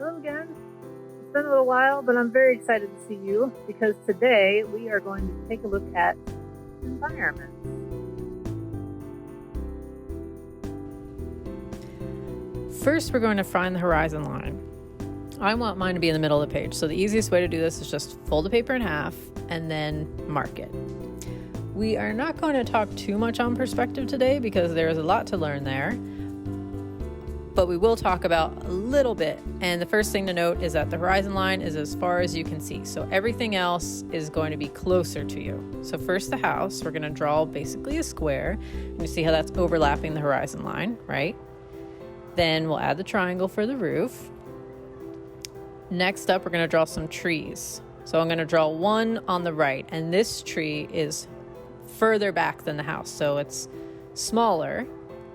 Hello again. It's been a little while, but I'm very excited to see you because today we are going to take a look at environments. First, we're going to find the horizon line. I want mine to be in the middle of the page, so the easiest way to do this is just fold the paper in half and then mark it. We are not going to talk too much on perspective today because there is a lot to learn there, but we will talk about a little bit. And the first thing to note is that the horizon line is as far as you can see, so everything else is going to be closer to you. So first, the house, we're going to draw basically a square. You see how that's overlapping the horizon line, right? Then we'll add the triangle for the roof. Next up, we're going to draw some trees. So I'm going to draw one on the right, and this tree is further back than the house, so it's smaller.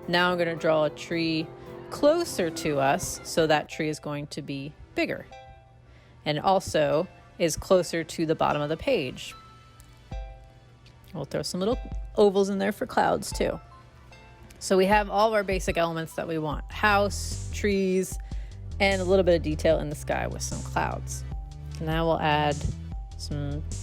Now I'm going to draw a tree closer to us, so that tree is going to be bigger and also is closer to the bottom of the page. We'll throw some little ovals in there for clouds too. So we have all of our basic elements that we want: house, trees, and a little bit of detail in the sky with some clouds. Now we'll add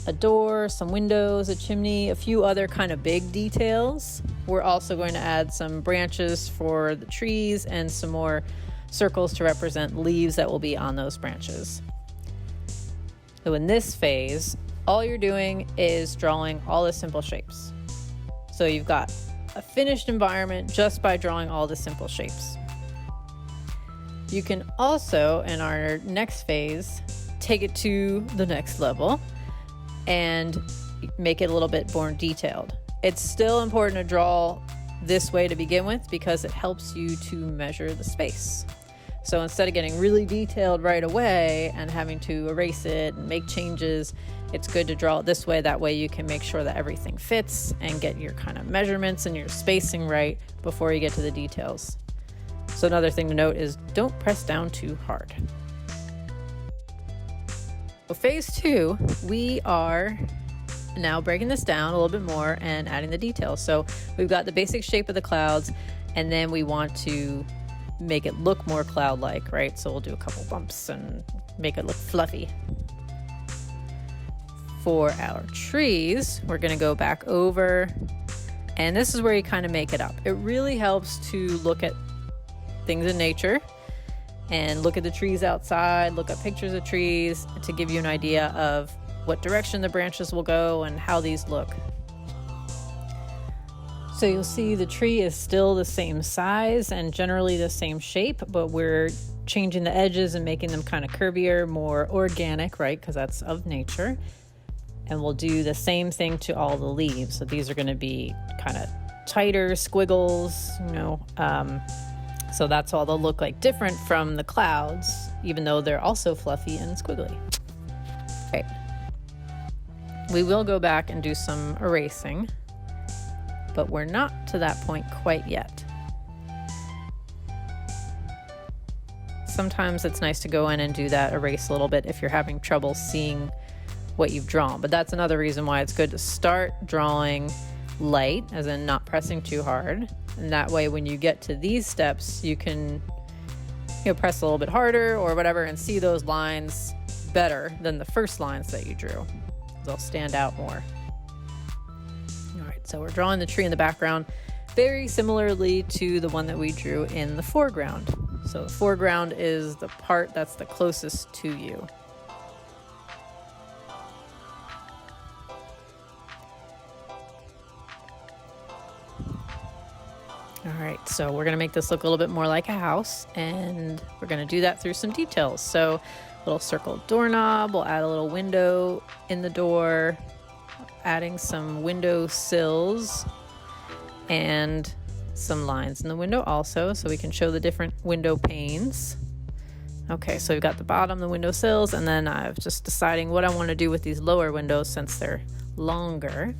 a door, some windows, a chimney, a few other kind of big details. We're also going to add some branches for the trees and some more circles to represent leaves that will be on those branches. So in this phase, all you're doing is drawing all the simple shapes. So you've got a finished environment just by drawing all the simple shapes. You can also, in our next phase, take it to the next level and make it a little bit more detailed. It's still important to draw this way to begin with because it helps you to measure the space. So instead of getting really detailed right away and having to erase it and make changes, it's good to draw it this way. That way you can make sure that everything fits and get your kind of measurements and your spacing right before you get to the details. So another thing to note is don't press down too hard. So phase 2, we are now breaking this down a little bit more and adding the details. So we've got the basic shape of the clouds, and then we want to make it look more cloud-like, right? So we'll do a couple bumps and make it look fluffy. For our trees, we're going to go back over, and this is where you kind of make it up. It really helps to look at things in nature and look at the trees outside, look at pictures of trees to give you an idea of what direction the branches will go and how these look. So you'll see the tree is still the same size and generally the same shape, but we're changing the edges and making them kind of curvier, more organic, right? Because that's of nature. And we'll do the same thing to all the leaves. So these are going to be kind of tighter squiggles, so that's all they'll look like, different from the clouds, even though they're also fluffy and squiggly. Okay. We will go back and do some erasing, but we're not to that point quite yet. Sometimes it's nice to go in and do that erase a little bit if you're having trouble seeing what you've drawn, but that's another reason why it's good to start drawing light, as in not pressing too hard. And that way, when you get to these steps, you can press a little bit harder or whatever and see those lines better than the first lines that you drew. They'll stand out more. All right, so we're drawing the tree in the background very similarly to the one that we drew in the foreground. So the foreground is the part that's the closest to you. All right, so we're gonna make this look a little bit more like a house, and we're gonna do that through some details. So little circle doorknob, we'll add a little window in the door, adding some window sills and some lines in the window also, so we can show the different window panes. Okay, so we've got the bottom, the window sills, and then I'm just deciding what I want to do with these lower windows since they're longer.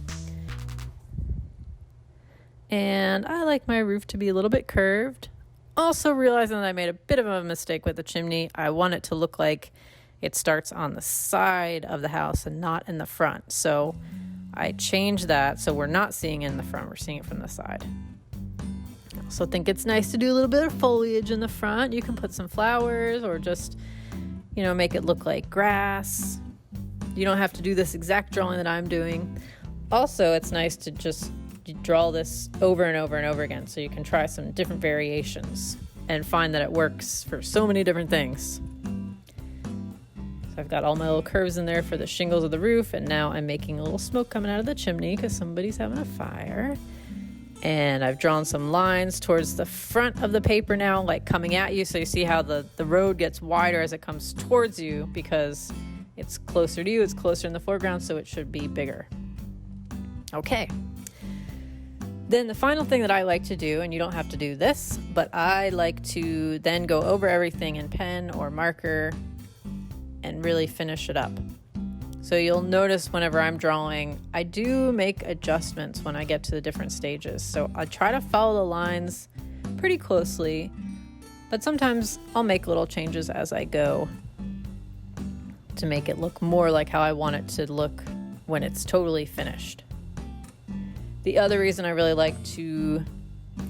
And I like my roof to be a little bit curved. Also realizing that I made a bit of a mistake with the chimney. I want it to look like it starts on the side of the house and not in the front. So I changed that so we're not seeing it in the front, we're seeing it from the side. I also think it's nice to do a little bit of foliage in the front. You can put some flowers or just you know, make it look like grass. You don't have to do this exact drawing that I'm doing. Also, it's nice to just draw this over and over and over again so you can try some different variations and find that it works for so many different things. So I've got all my little curves in there for the shingles of the roof, and now I'm making a little smoke coming out of the chimney because somebody's having a fire. And I've drawn some lines towards the front of the paper now, like coming at you, so you see how the road gets wider as it comes towards you because it's closer to you, it's closer in the foreground, so it should be bigger. Okay. Then the final thing that I like to do, and you don't have to do this, but I like to then go over everything in pen or marker and really finish it up. So you'll notice whenever I'm drawing, I do make adjustments when I get to the different stages. So I try to follow the lines pretty closely, but sometimes I'll make little changes as I go to make it look more like how I want it to look when it's totally finished. The other reason I really like to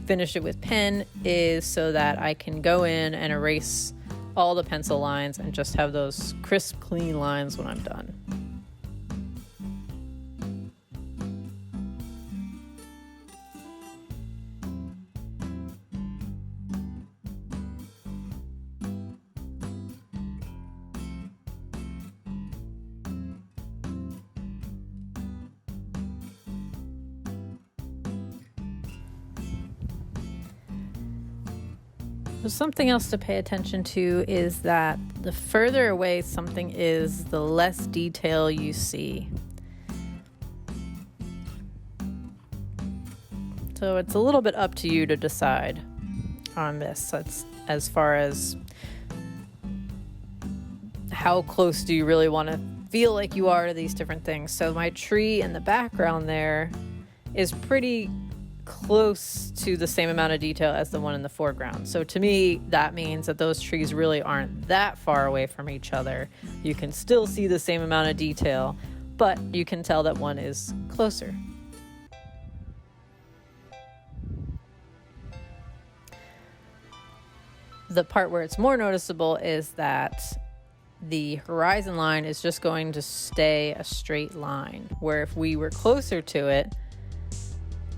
finish it with pen is so that I can go in and erase all the pencil lines and just have those crisp, clean lines when I'm done. So something else to pay attention to is that the further away something is, the less detail you see. So it's a little bit up to you to decide on this. That's as far as how close do you really want to feel like you are to these different things. So my tree in the background there is pretty close to the same amount of detail as the one in the foreground. So to me, that means that those trees really aren't that far away from each other. You can still see the same amount of detail, but you can tell that one is closer. The part where it's more noticeable is that the horizon line is just going to stay a straight line, where if we were closer to it,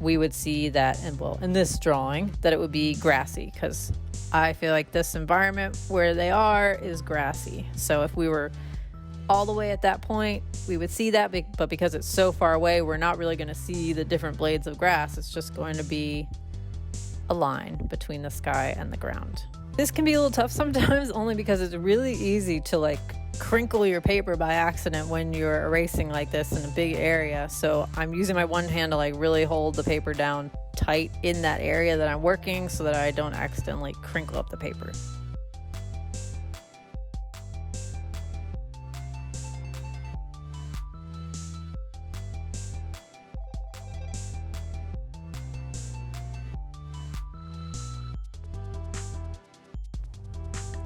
we would see that, and well, in this drawing, that it would be grassy, because I feel like this environment where they are is grassy. So if we were all the way at that point, we would see that, but because it's so far away, we're not really going to see the different blades of grass. It's just going to be a line between the sky and the ground. This can be a little tough sometimes, only because it's really easy to like crinkle your paper by accident when you're erasing like this in a big area. So I'm using my one hand to like really hold the paper down tight in that area that I'm working so that I don't accidentally crinkle up the paper.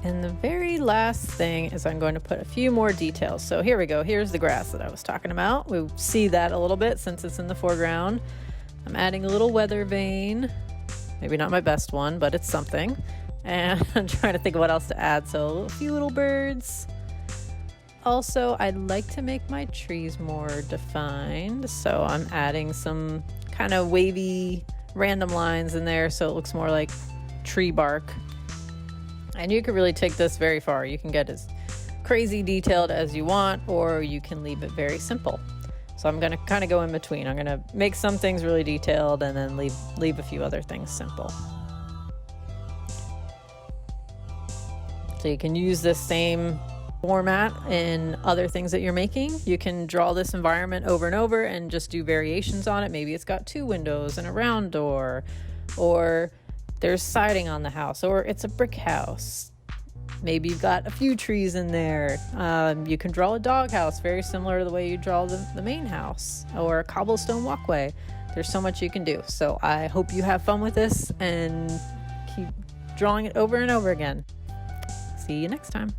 And the very last thing is I'm going to put a few more details. So here we go. Here's the grass that I was talking about. We see that a little bit since it's in the foreground. I'm adding a little weather vane. Maybe not my best one, but it's something. And I'm trying to think of what else to add. So a few little birds. Also, I'd like to make my trees more defined. So I'm adding some kind of wavy random lines in there so it looks more like tree bark. And you can really take this very far. You can get as crazy detailed as you want, or you can leave it very simple. So I'm going to kind of go in between. I'm going to make some things really detailed and then leave a few other things simple. So you can use this same format in other things that you're making. You can draw this environment over and over and just do variations on it. Maybe it's got 2 windows and a round door, or there's siding on the house, or it's a brick house. Maybe you've got a few trees in there. You can draw a doghouse very similar to the way you draw the main house, or a cobblestone walkway. There's so much you can do. So I hope you have fun with this and keep drawing it over and over again. See you next time.